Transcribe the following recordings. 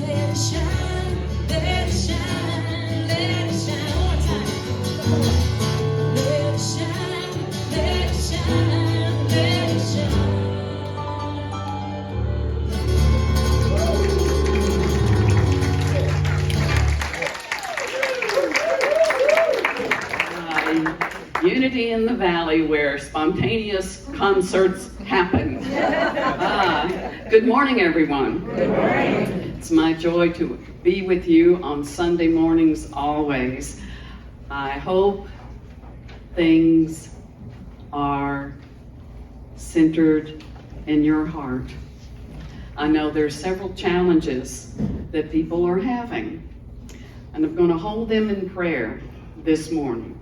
it shine, let it shine, let it shine. One more time. Let it shine, let it shine, let it shine. Unity in the Valley, where spontaneous concerts happen. Good morning, everyone. Good morning. It's my joy to be with you on Sunday mornings always. I hope things are centered in your heart. I know there's several challenges that people are having, and I'm going to hold them in prayer this morning.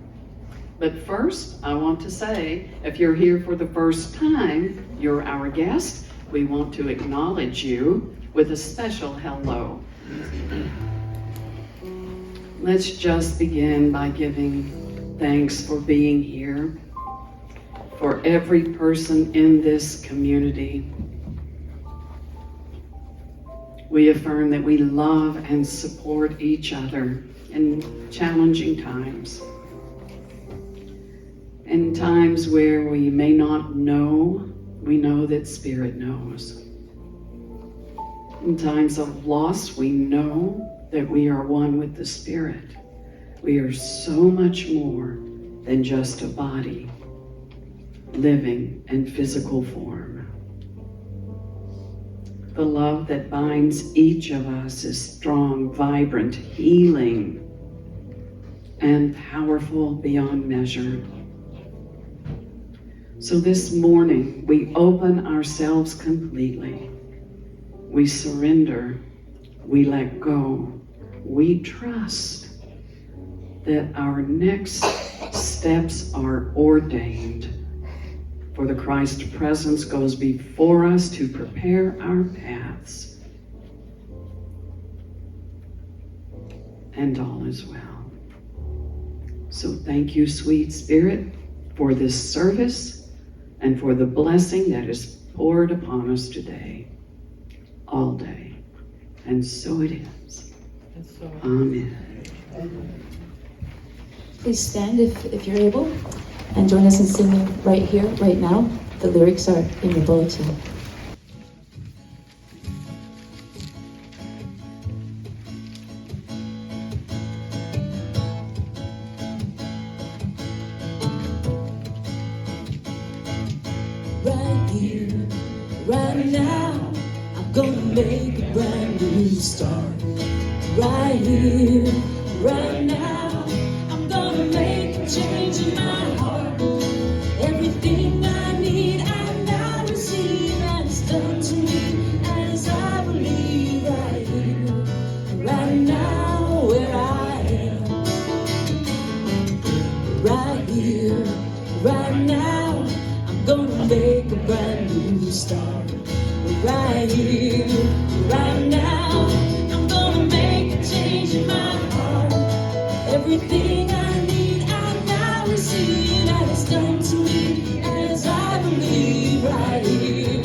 But first, I want to say, if you're here for the first time, you're our guest. We want to acknowledge you with a special hello. Let's just begin by giving thanks for being here, for every person in this community. We affirm that we love and support each other in challenging times. In times where we may not know, we know that Spirit knows. In times of loss, we know that we are one with the Spirit. We are so much more than just a body, living in physical form. The love that binds each of us is strong, vibrant, healing, and powerful beyond measure. So this morning, we open ourselves completely. We surrender. We let go. We trust that our next steps are ordained, for the Christ presence goes before us to prepare our paths. And all is well. So thank you, sweet Spirit, for this service and for the blessing that is poured upon us today, all day. And so it is. Amen. Please stand if you're able, and join us in singing right here, right now. The lyrics are in your bulletin. Right here, right now, I'm gonna make a brand new start. Right here, right now, I'm gonna make a change in my heart. Everything I need, I now receive, and it's done to me as I believe. Right here, right now, where I am. Right here, right now, I'm gonna make a brand new start. Right here, right now, I'm gonna make a change in my heart. Everything I need, I now receive, and it's done to me as I believe. Right here,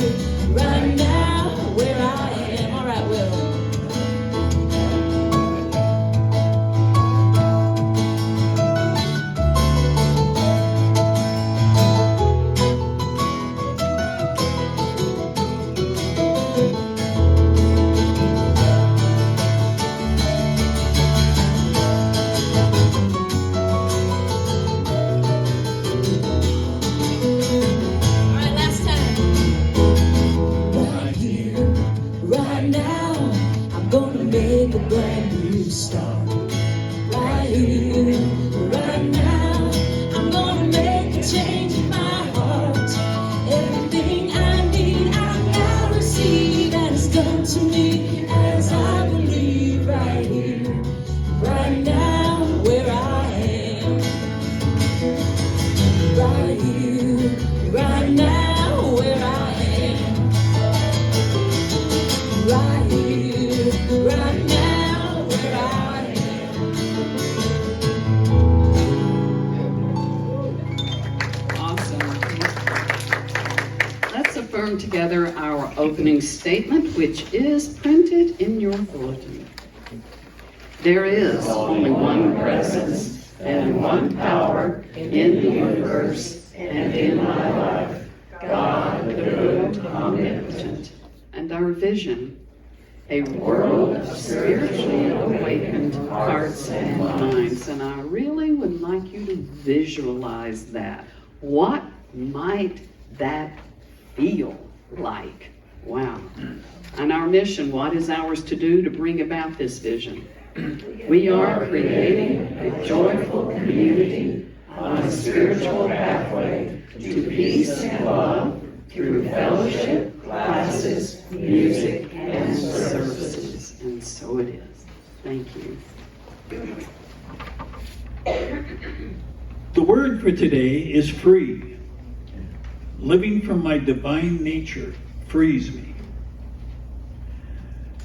right now, where I am. All right, Will. Make a brand new start. Right here, right now, I'm gonna make a change in my heart. Everything I need, I now receive, and it's done to me as I believe. Right here, right now, where I am. Right here, right now, where I am. Right here, right now, where I am. Awesome. Let's affirm together our opening statement, which is printed in your bulletin. There is only one presence and one power in the universe and in my life, God the good, omnipotent. And our vision, a world of spiritually awakened hearts and minds. And I really would like you to visualize that. What might that feel like? Wow. And our mission, what is ours to do to bring about this vision? We are creating a joyful community on a spiritual pathway to peace and love through fellowship, classes, music, and services. And so it is. Thank you. The word for today is free. Living from my divine nature frees me.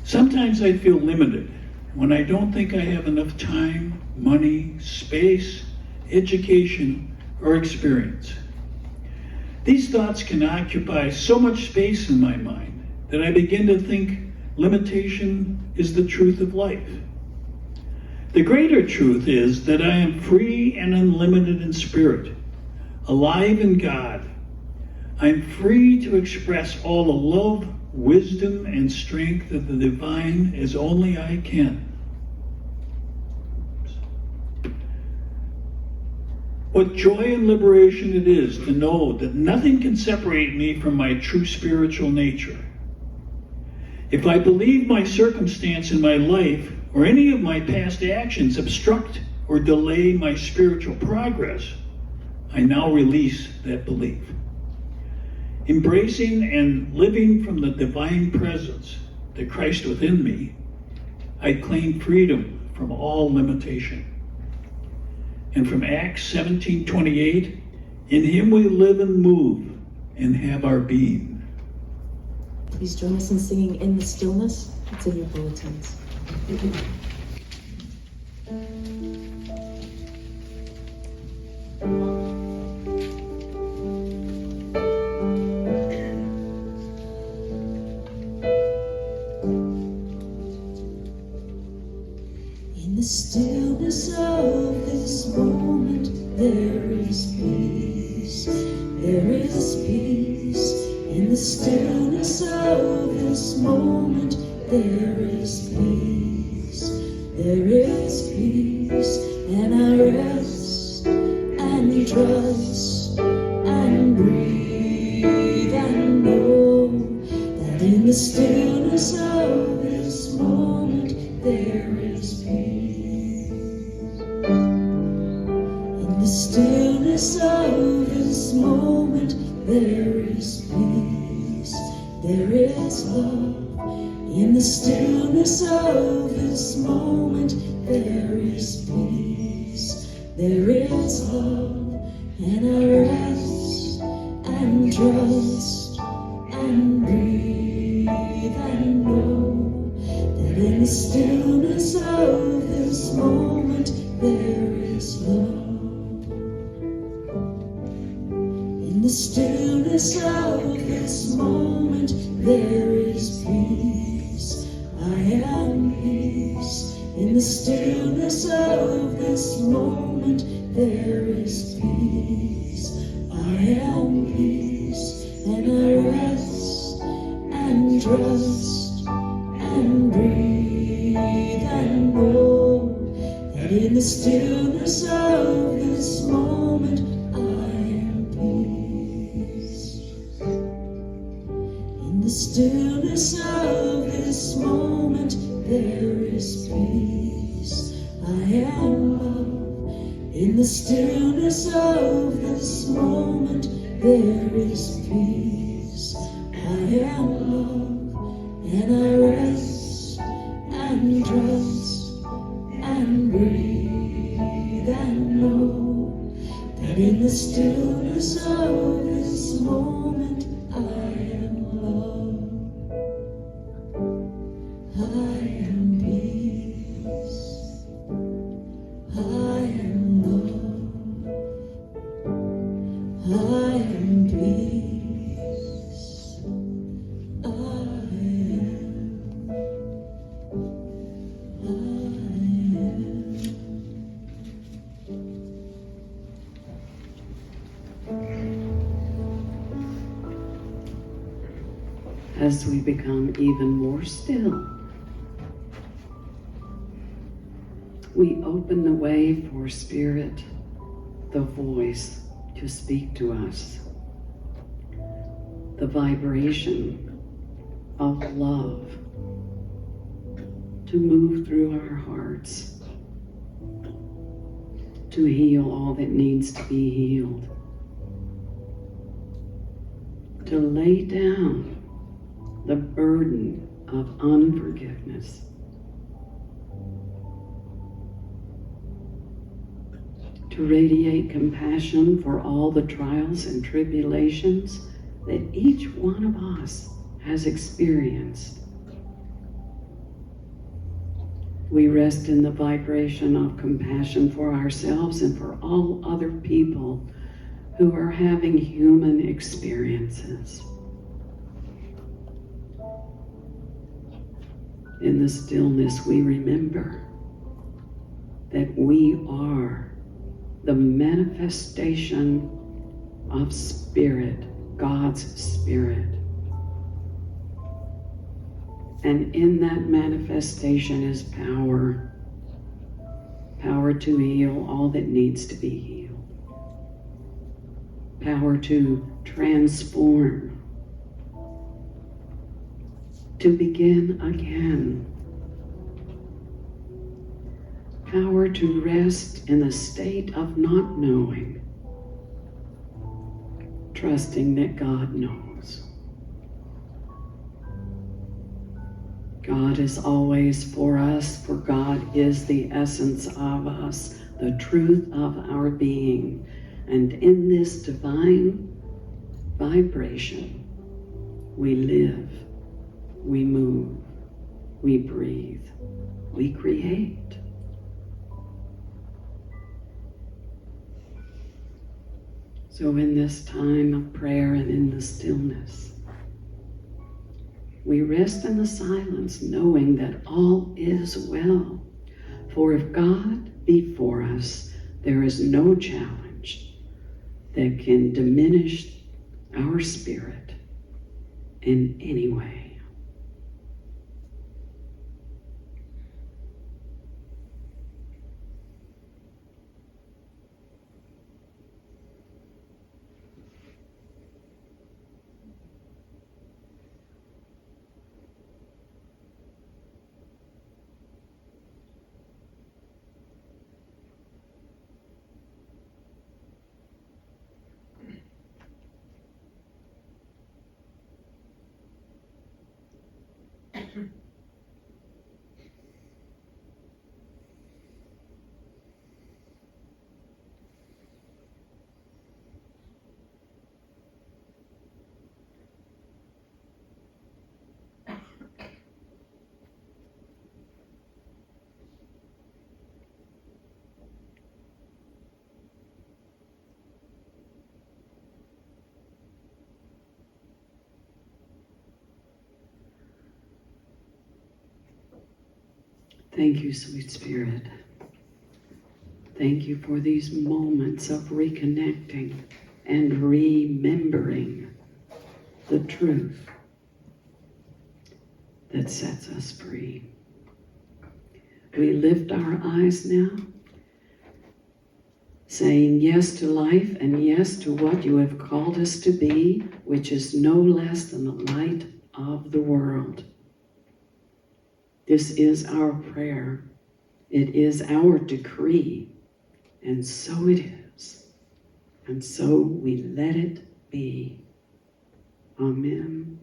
Sometimes I feel limited when I don't think I have enough time, money, space, education, or experience. These thoughts can occupy so much space in my mind that I begin to think limitation is the truth of life. The greater truth is that I am free and unlimited in spirit, alive in God. I'm free to express all the love, wisdom, and strength of the divine as only I can. What joy and liberation it is to know that nothing can separate me from my true spiritual nature. If I believe my circumstance in my life or any of my past actions obstruct or delay my spiritual progress, I now release that belief. Embracing and living from the divine presence, the Christ within me, I claim freedom from all limitation. And from Acts 17:28, in him we live and move and have our being. Please join us in singing In the Stillness. It's in your bulletins. In the stillness of this moment, there is peace. There is peace. In the stillness of this moment, there is peace. There is peace. And I rest and trust and breathe and know that in the stillness of this moment, there is peace. In the stillness of this moment, there is peace. There is love. In the stillness of this moment, there is peace. There is love. And I rest and trust and breathe and know that in the stillness of this moment, there is love. In the stillness of this moment, there is peace. I am peace. In the stillness of this moment, there is peace. I am peace. And I rest and trust and breathe and know that in the stillness of this moment, I am peace. In the stillness of this moment, there is peace. I am love. In the stillness of this moment, there is peace. I am love. And I rest and trust and breathe and know that in the stillness of this moment, I am love. I am peace. I am love. I am peace. As we become even more still, we open the way for Spirit, the voice, to speak to us. The vibration of love to move through our hearts, to heal all that needs to be healed, to lay down the burden of unforgiveness, to radiate compassion for all the trials and tribulations that each one of us has experienced. We rest in the vibration of compassion for ourselves and for all other people who are having human experiences. In the stillness, we remember that we are the manifestation of Spirit, God's Spirit. And in that manifestation is power. Power to heal all that needs to be healed. Power to transform. To begin again. Power to rest in the state of not knowing, trusting that God knows. God is always for us, for God is the essence of us, the truth of our being. And in this divine vibration, we live, we move, we breathe, we create. So in this time of prayer and in the stillness, we rest in the silence, knowing that all is well. For if God be for us, there is no challenge that can diminish our spirit in any way. Thank you, sweet Spirit. Thank you for these moments of reconnecting and remembering the truth that sets us free. We lift our eyes now, saying yes to life and yes to what you have called us to be, which is no less than the light of the world. This is our prayer. It is our decree. And so it is. And so we let it be. Amen,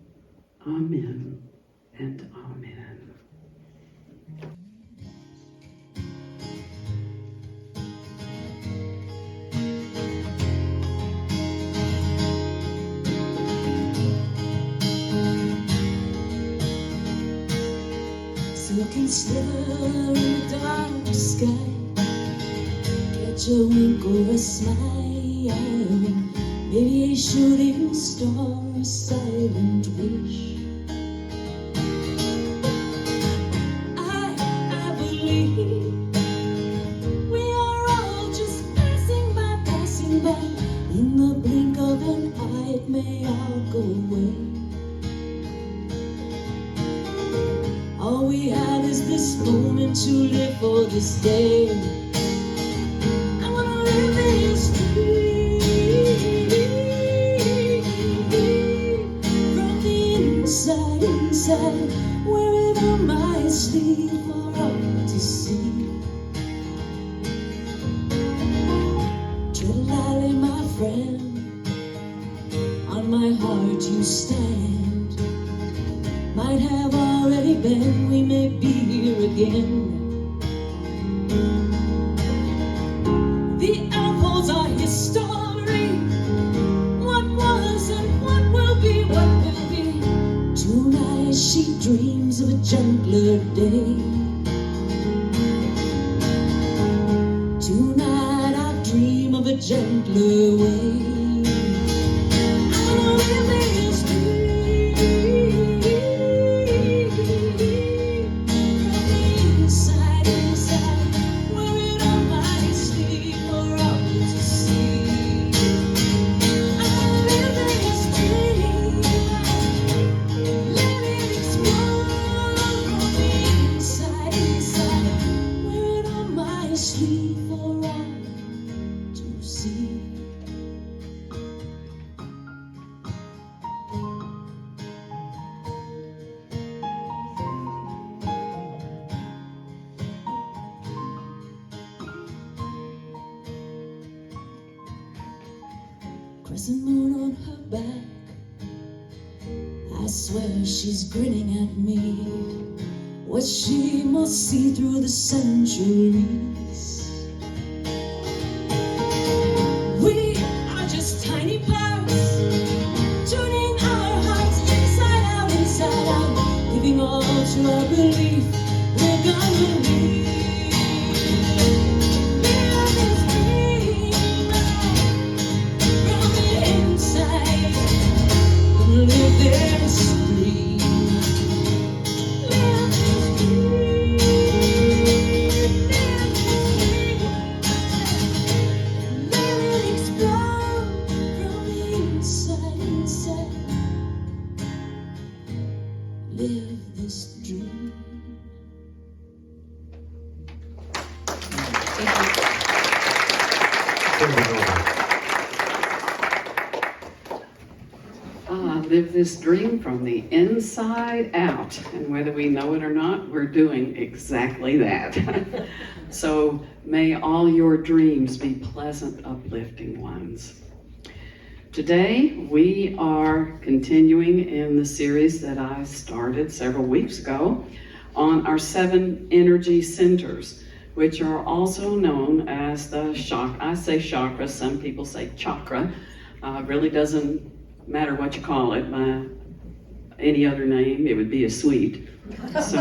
amen, and amen. Silken sliver in the dark sky, catch a wink or a smile, maybe a shooting star, a silent wish. I All we have is this moment to live for this day. I wanna live this dream from the inside, inside, wherever my sleep for all to see. Trillally, my friend, on my heart you stand. Might have already been, we may be here again. The earth holds our history. What was and what will be, what will be. Tonight she dreams of a gentler day. Tonight I dream of a gentler way. I wanna live this dream from the inside, inside, where it all might sleep for all to see. I wanna live this dream, let it explode from the inside, inside, where it all might sleep for all to see. Crescent moon on her back, I swear she's grinning at me. What she must see through the centuries. We are just tiny parts, turning our hearts inside out, giving all to our belief we're gonna leave. Live this dream from the inside, live this dream, live this dream, let it explode from the inside, inside, live this dream. Live this dream from the inside out. And whether we know it or not, we're doing exactly that. So may all your dreams be pleasant, uplifting ones. Today, we are continuing in the series that I started several weeks ago on our 7 energy centers, which are also known as the chakra. I say chakra, some people say chakra. Really doesn't matter what you call it. By any other name, it would be a sweet. So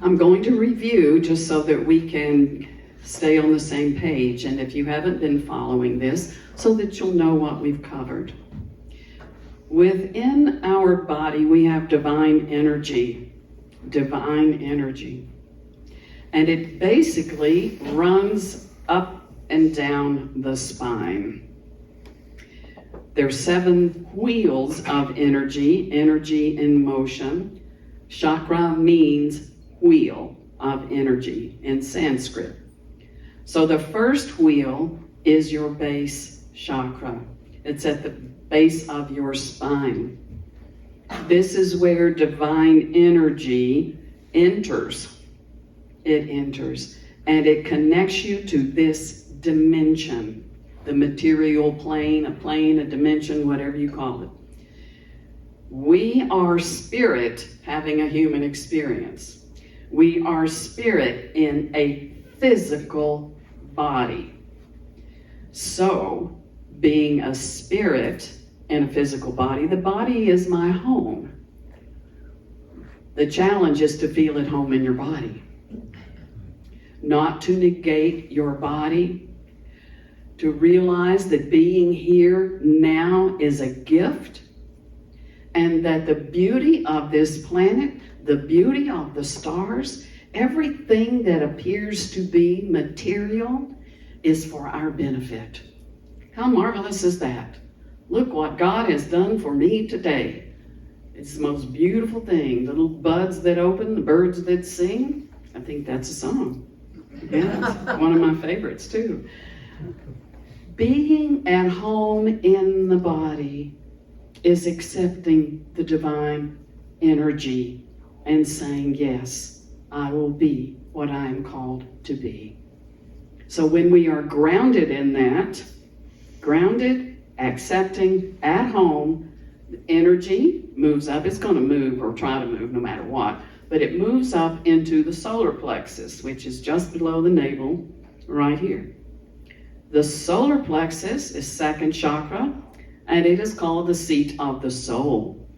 I'm going to review just so that we can stay on the same page, and if you haven't been following this, so that you'll know what we've covered. Within our body, we have divine energy, and it basically runs up and down the spine. There's 7 wheels of energy in motion. Chakra means wheel of energy in Sanskrit. So the first wheel is your base chakra. It's at the base of your spine. This is where divine energy enters. It enters, and it connects you to this dimension. The material plane, a dimension, whatever you call it. We are spirit having a human experience. We are spirit in a physical body. So, being a spirit in a physical body, the body is my home. The challenge is to feel at home in your body. Not to negate your body, to realize that being here now is a gift, and that the beauty of this planet, the beauty of the stars, everything that appears to be material is for our benefit. How marvelous is that? Look what God has done for me today. It's the most beautiful thing. The little buds that open, the birds that sing. I think that's a song. Yeah, it's one of my favorites too. Being at home in the body is accepting the divine energy and saying, yes, I will be what I am called to be. So when we are grounded in that, grounded, accepting, at home, the energy moves up. It's going to move or try to move no matter what, but it moves up into the solar plexus, which is just below the navel right here. The solar plexus is second chakra, and it is called the seat of the soul.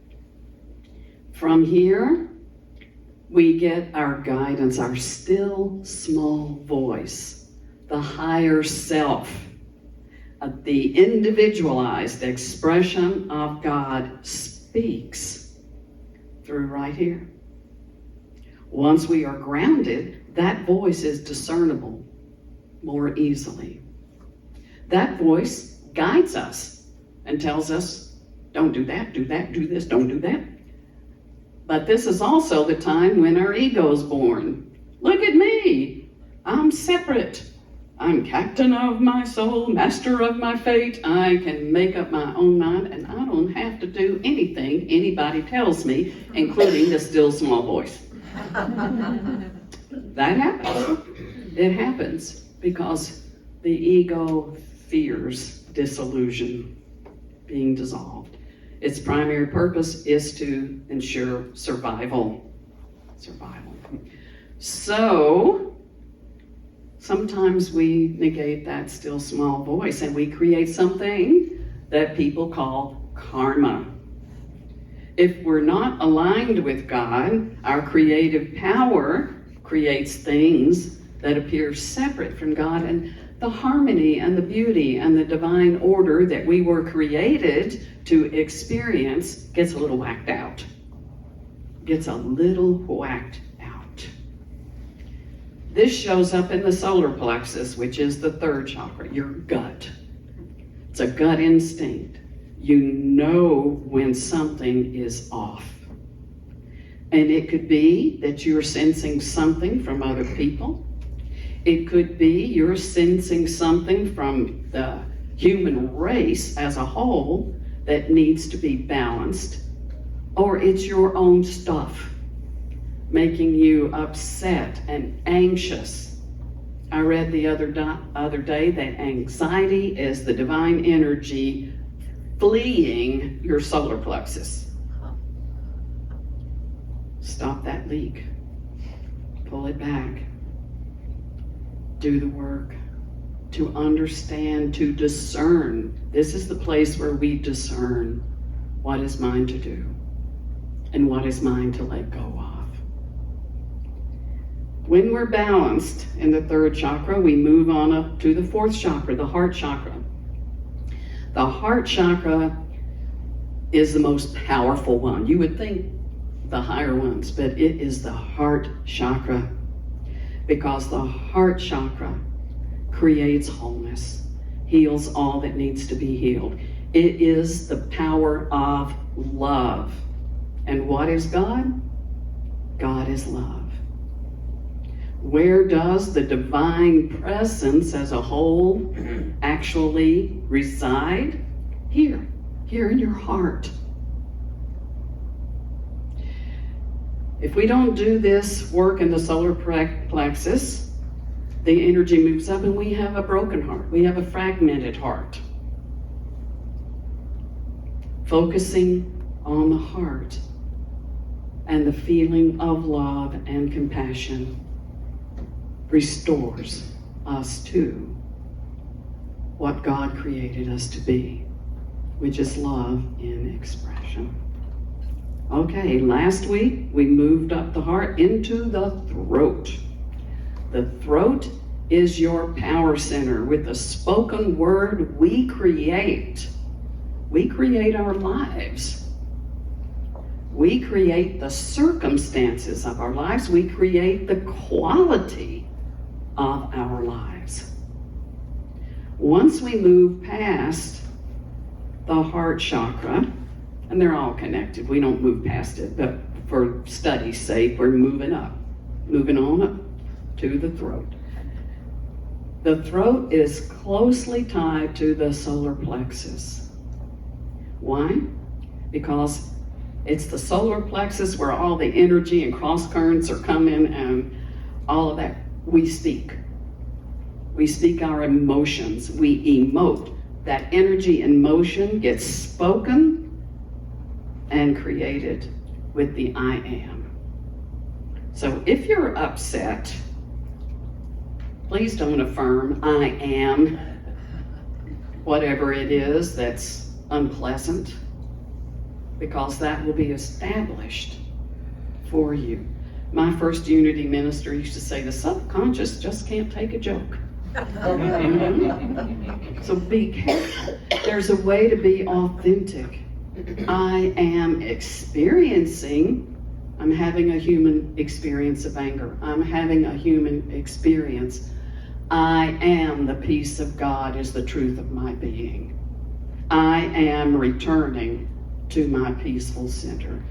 From here, we get our guidance, our still small voice, the higher self, the individualized expression of God speaks through right here. Once we are grounded, that voice is discernible more easily. That voice guides us and tells us, don't do that, do this, don't do that. But this is also the time when our ego is born. Look at me, I'm separate. I'm captain of my soul, master of my fate. I can make up my own mind, and I don't have to do anything anybody tells me, including the still small voice. That happens. It happens because the ego fears dissolution, being dissolved. Its primary purpose is to ensure survival. So, sometimes we negate that still small voice and we create something that people call karma. If we're not aligned with God, our creative power creates things that appear separate from God, and the harmony and the beauty and the divine order that we were created to experience gets a little whacked out. This shows up in the solar plexus, which is the third chakra, your gut. It's a gut instinct. You know when something is off. And it could be that you're sensing something from other people. It could be you're sensing something from the human race as a whole that needs to be balanced. Or it's your own stuff making you upset and anxious. I read the other day that anxiety is the divine energy fleeing your solar plexus. Stop that leak. Pull it back. Do the work to understand, to discern. This is the place where we discern what is mine to do and what is mine to let go of. When we're balanced in the third chakra, we move on up to the fourth chakra, the heart chakra. The heart chakra is the most powerful one. You would think the higher ones, but it is the heart chakra, because the heart chakra creates wholeness, heals all that needs to be healed. It is the power of love. And what is God? God is love. Where does the divine presence as a whole actually reside? Here in your heart. If we don't do this work in the solar plexus, the energy moves up and we have a broken heart. We have a fragmented heart. Focusing on the heart and the feeling of love and compassion restores us to what God created us to be, which is love in expression. Okay, last week we moved up the heart into the throat. The throat is your power center. With the spoken word, we create our lives. We create the circumstances of our lives. We create the quality of our lives. Once we move past the heart chakra And they're all connected. We don't move past it, but for study's sake, we're moving up, moving on up to the throat. The throat is closely tied to the solar plexus. Why? Because it's the solar plexus where all the energy and cross currents are coming and all of that. We speak. We speak our emotions. We emote. That energy and motion gets spoken and created with the I am. So if you're upset, please don't affirm I am whatever it is that's unpleasant, because that will be established for you. My first unity minister used to say, the subconscious just can't take a joke. So be careful. There's a way to be authentic. I am experiencing, I'm having a human experience of anger. I'm having a human experience. I am the peace of God is the truth of my being. I am returning to my peaceful center.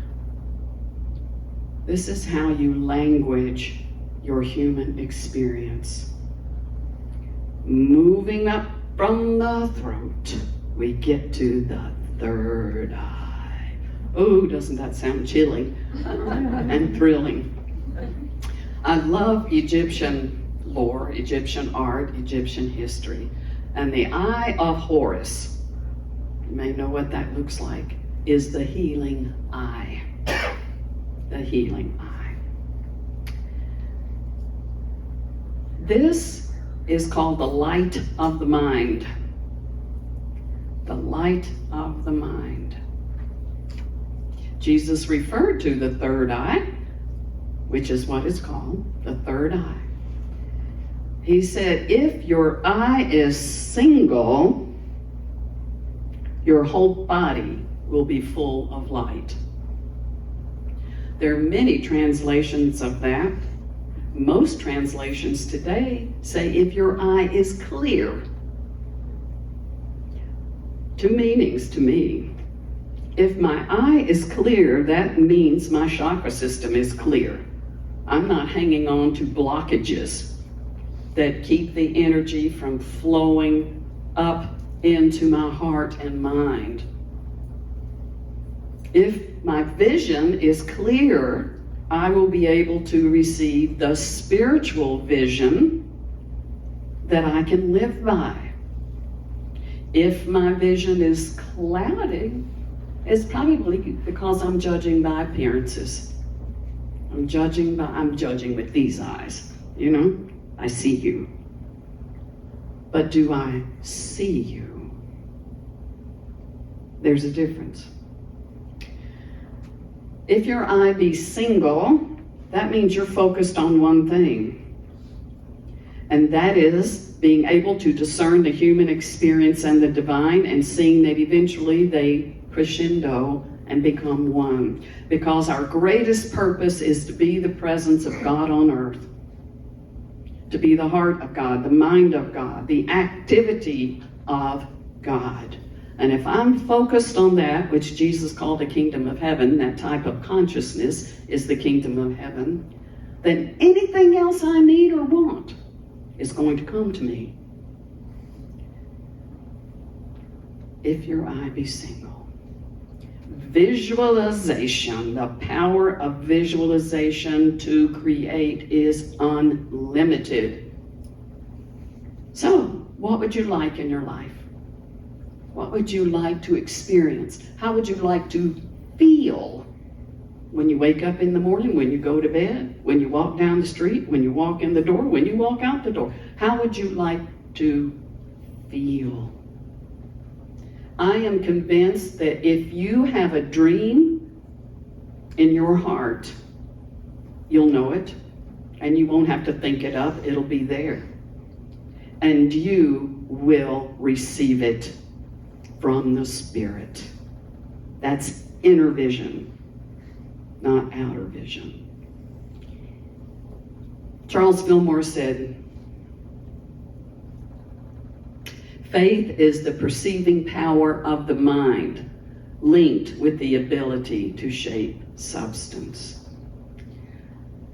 This is how you language your human experience. Moving up from the throat, we get to the third eye. Oh, doesn't that sound chilling and thrilling? I love Egyptian lore, Egyptian art, Egyptian history. And the eye of Horus, you may know what that looks like, is the healing eye. The healing eye. This is called the light of the mind. The light of the mind. Jesus referred to the third eye, which is what it's called, the third eye. He said, if your eye is single, your whole body will be full of light. There are many translations of that. Most translations today say if your eye is clear. Two meanings to me. If my eye is clear, that means my chakra system is clear. I'm not hanging on to blockages that keep the energy from flowing up into my heart and mind. If my vision is clear, I will be able to receive the spiritual vision that I can live by. If my vision is clouded, it's probably because I'm judging by appearances. I'm judging with these eyes, you know? I see you. But do I see you? There's a difference. If your eye be single, that means you're focused on one thing. And that is being able to discern the human experience and the divine, and seeing that eventually they crescendo and become one. Because our greatest purpose is to be the presence of God on earth. To be the heart of God, the mind of God, the activity of God. And if I'm focused on that, which Jesus called the kingdom of heaven, that type of consciousness is the kingdom of heaven, then anything else I need or want is going to come to me. If your eye be single. Visualization, the power of visualization to create is unlimited. So, what would you like in your life? What would you like to experience? How would you like to feel when you wake up in the morning, when you go to bed, when you walk down the street, when you walk in the door, when you walk out the door? How would you like to feel? I am convinced that if you have a dream in your heart, you'll know it, and you won't have to think it up. It'll be there. And you will receive it from the Spirit. That's inner vision, not outer vision. Charles Fillmore said, faith is the perceiving power of the mind, linked with the ability to shape substance.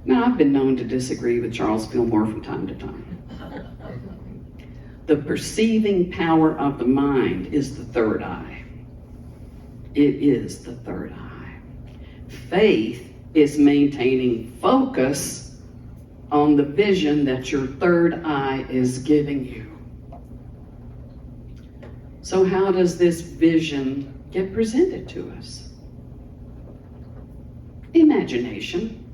Now, I've been known to disagree with Charles Fillmore from time to time. The perceiving power of the mind is the third eye. It is the third eye. Faith is maintaining focus on the vision that your third eye is giving you. So how does this vision get presented to us? Imagination.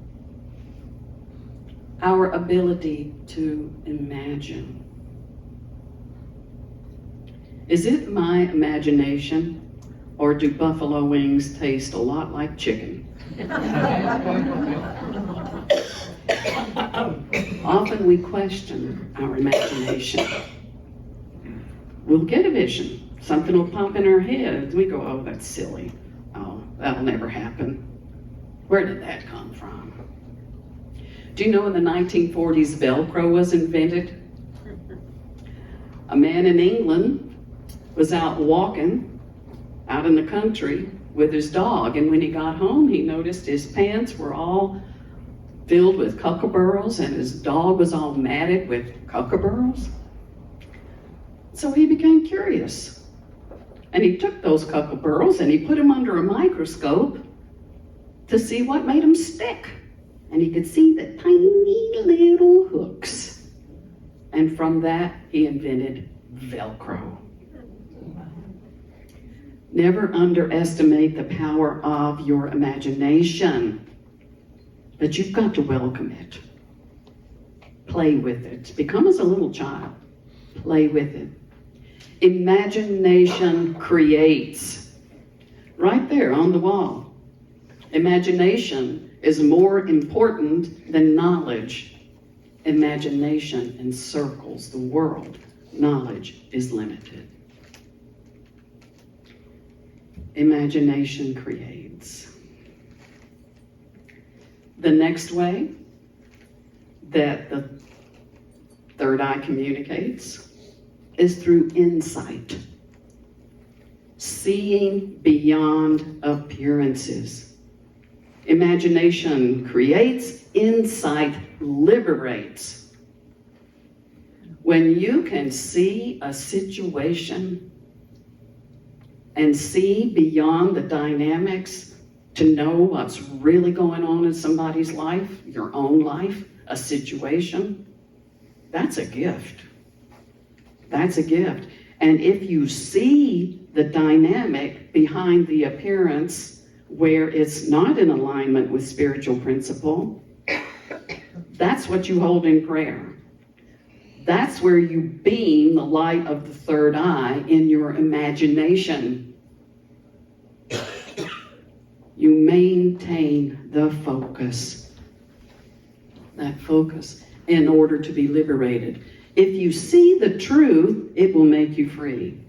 Our ability to imagine. Is it my imagination, or do buffalo wings taste a lot like chicken? Often we question our imagination. We'll get a vision. Something will pop in our heads. We go, oh, that's silly. Oh, that'll never happen. Where did that come from? Do you know in the 1940s, Velcro was invented? A man in England was out walking out in the country with his dog, and when he got home, he noticed his pants were all filled with kookaburras and his dog was all matted with kookaburras. So he became curious, and he took those kookaburras and he put them under a microscope to see what made them stick. And he could see the tiny little hooks. And from that, he invented Velcro. Never underestimate the power of your imagination, but you've got to welcome it. Play with it. Become as a little child. Play with it. Imagination creates. Right there on the wall. Imagination is more important than knowledge. Imagination encircles the world. Knowledge is limited. Imagination creates. The next way that the third eye communicates is through insight. Seeing beyond appearances. Imagination creates, insight liberates. When you can see a situation and see beyond the dynamics to know what's really going on in somebody's life, your own life, a situation, that's a gift. That's a gift. And if you see the dynamic behind the appearance where it's not in alignment with spiritual principle, that's what you hold in prayer. That's where you beam the light of the third eye in your imagination. You maintain the focus. That focus in order to be liberated. If you see the truth, it will make you free.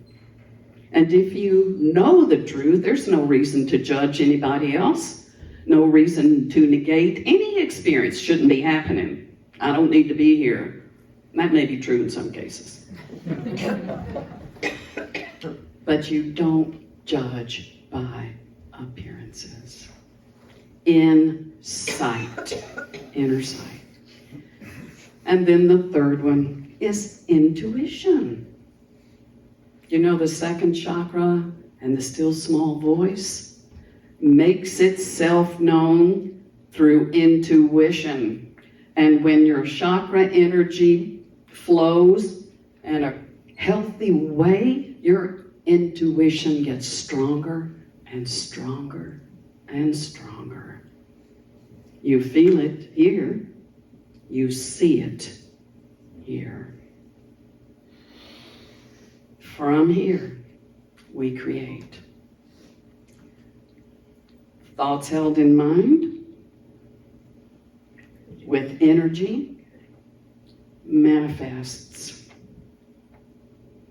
And if you know the truth, there's no reason to judge anybody else. No reason to negate any experience. Shouldn't be happening. I don't need to be here. That may be true in some cases. But you don't judge by appearances. Insight. Inner sight. And then the third one is intuition. You know, the second chakra and the still small voice makes itself known through intuition. And when your chakra energy flows in a healthy way, your intuition gets stronger and stronger and stronger. You feel it here. You see it here. From here, we create. Thoughts held in mind with energy manifests.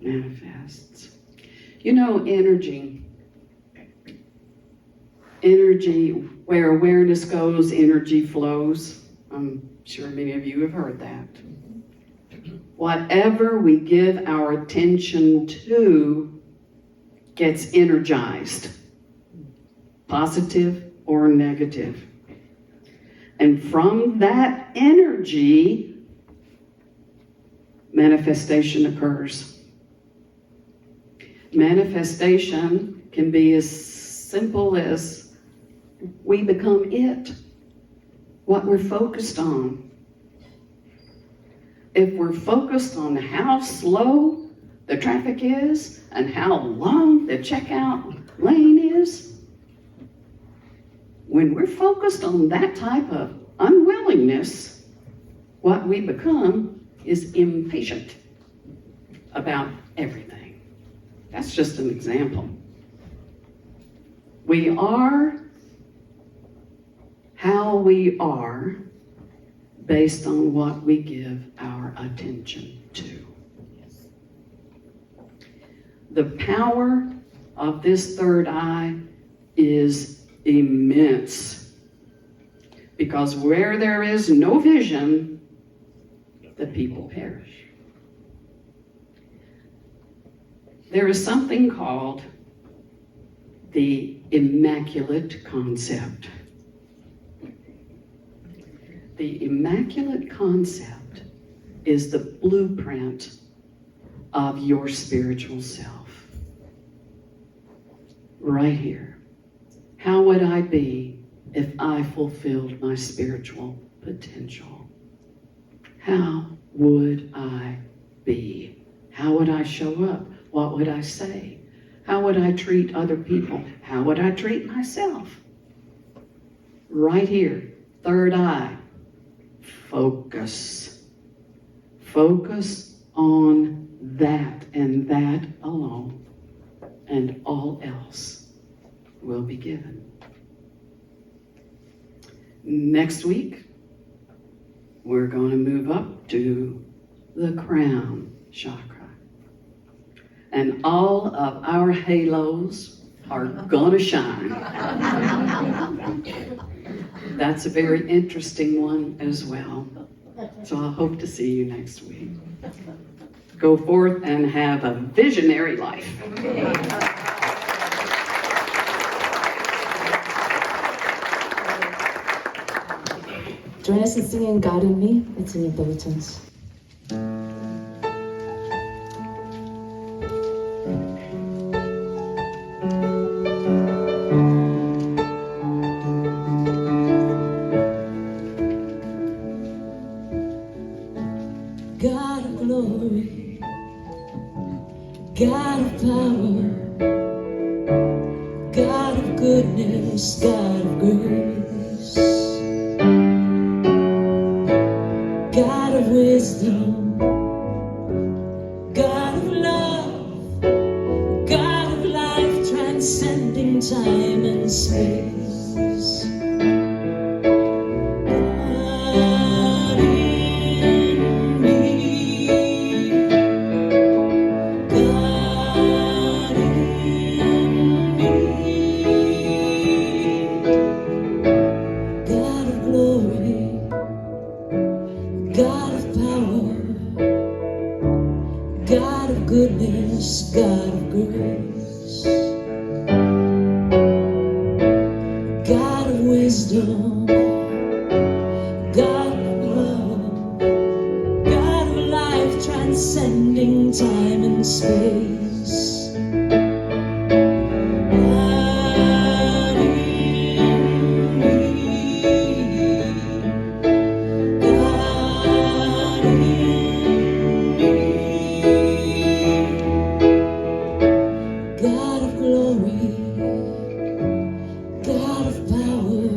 Manifests. You know, energy, where awareness goes, energy flows. I'm sure many of you have heard that. Whatever we give our attention to gets energized. positive or negative. And from that energy, manifestation occurs. Manifestation can be as simple as we become it, what we're focused on. If we're focused on how slow the traffic is and how long the checkout lane is, when we're focused on that type of unwillingness, what we become is impatient about everything. That's just an example. We are how we are based on what we give our attention to. The power of this third eye is immense, because where there is no vision, the people perish. There is something called the immaculate concept. The immaculate concept is the blueprint of your spiritual self. Right here. How would I be if I fulfilled my spiritual potential? How would I be? How would I show up? What would I say? How would I treat other people? How would I treat myself? Right here, third eye. Focus. Focus on that and that alone, and all else will be given. Next week, we're going to move up to the crown chakra. And all of our halos are going to shine. That's a very interesting one as well. So I hope to see you next week. Go forth and have a visionary life. Join us in singing God in Me. It's in your bulletins. God of glory, God of power, God of goodness, God of grace, God of wisdom, God of love, God of life, transcending time and space. God of goodness, God of grace, God of wisdom, God of love, God of life, transcending time and space. God in me, God in God of glory, God of power,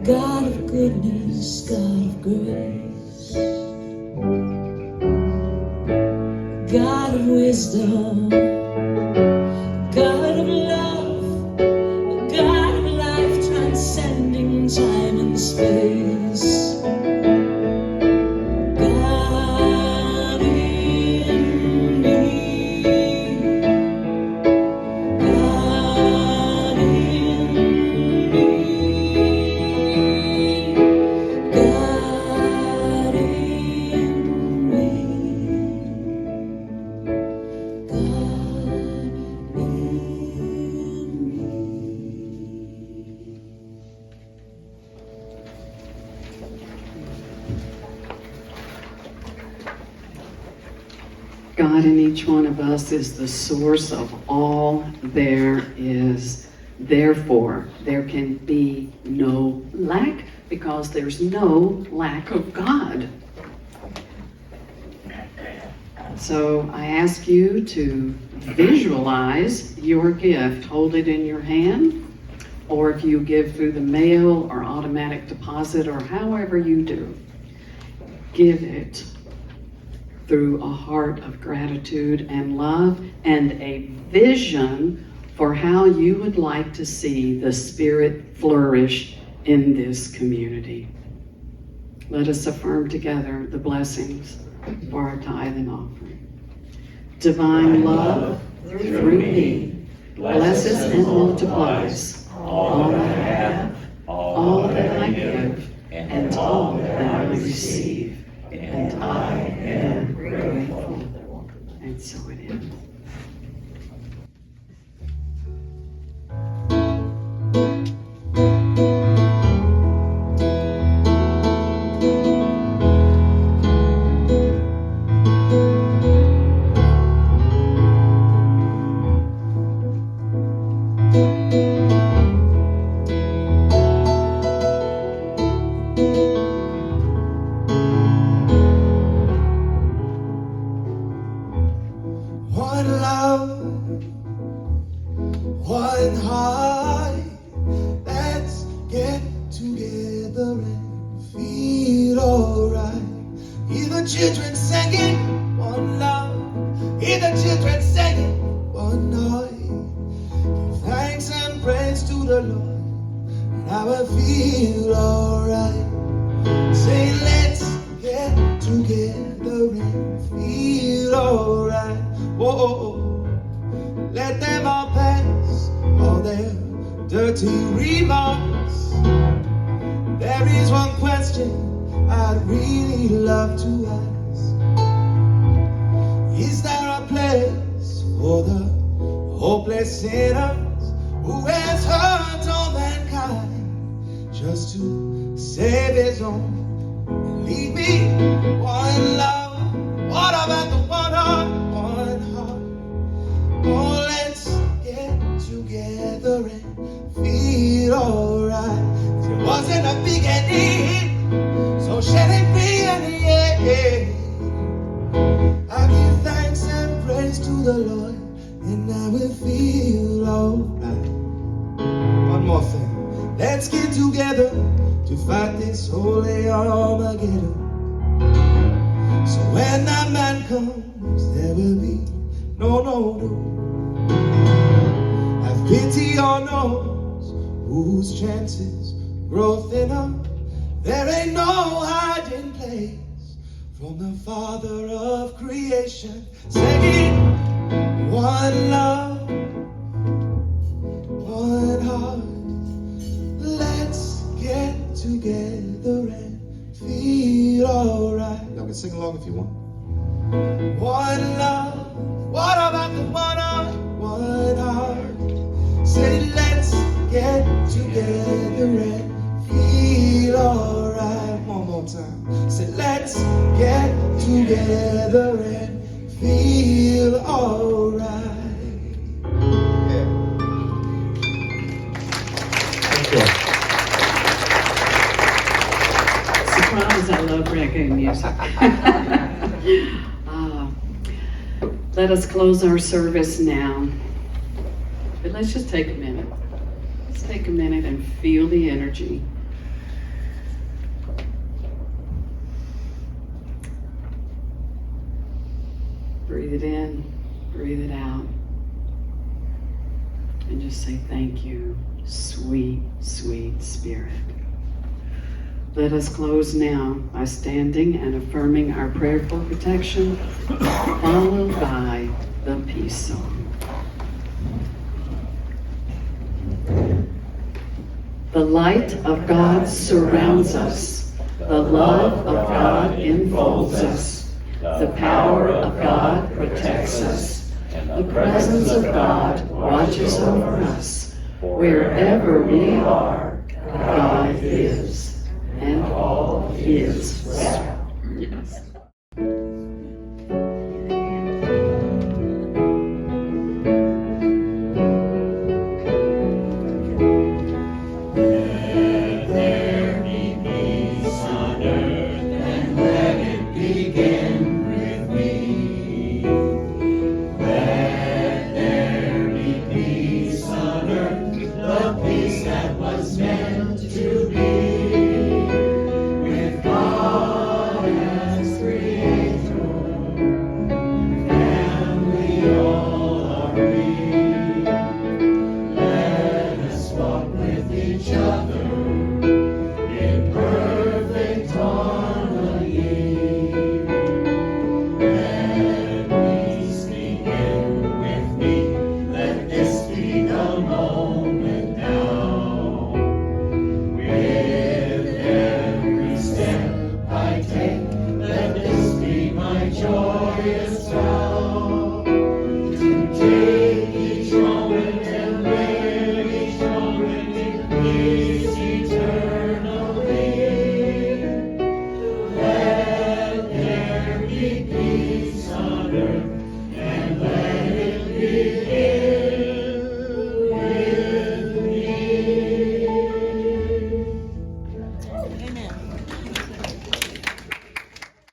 God of goodness, God of grace, God of wisdom, God of love, God of life, transcending time and space. God in me, God in me, God in me, God. God in each one of us is the source of all there is. Therefore, there can be no lack because there's no lack of God. So I ask you to visualize your gift. Hold it in your hand, or if you give through the mail or automatic deposit or however you do, give it through a heart of gratitude and love and a vision for how you would like to see the Spirit flourish in this community. Let us affirm together the blessings for our tithe and offering. Divine love through me blesses and multiplies all that I have, all that I give, and all that I receive. And I am grateful. And so it is. One love, one heart. Let's get together and feel alright. Hear the children singing, one love. Hear the children singing, one heart. Give thanks and praise to the Lord, and I will feel alright. Say, let's get together and feel alright. Whoa, let them all pass all their dirty remarks. There is one question I'd really love to ask. Is there a place for the hopeless sinners who has hurt all mankind just to save his own and leave me one love? What about the one heart? Oh, let's get together and feel alright. It wasn't a beginning, so shall it be in the end. I give thanks and praise to the Lord, and I will feel alright. One more thing. Let's get together to fight this holy Armageddon. So when that man comes, there will be no. Have pity on those whose chances growth enough. There ain't no hiding place from the Father of creation. Singing, one love, one heart. Let's get together and feel alright. Y'all can sing along if you want. One love. What about the one heart? One heart. Say, let's get together and feel alright. One more time. Say, let's get together and feel alright. Yeah. Surprise, I love reggae music. Let us close our service now. But let's just take a minute. Let's take a minute and feel the energy. Breathe it in, breathe it out. And just say thank you, sweet, sweet Spirit. Let us close now by standing and affirming our prayer for protection, followed by the peace song. The light of God surrounds us. The love of God enfolds us. The power of God protects us. The presence of God watches over us. Wherever we are, God is. And all is well. Yes.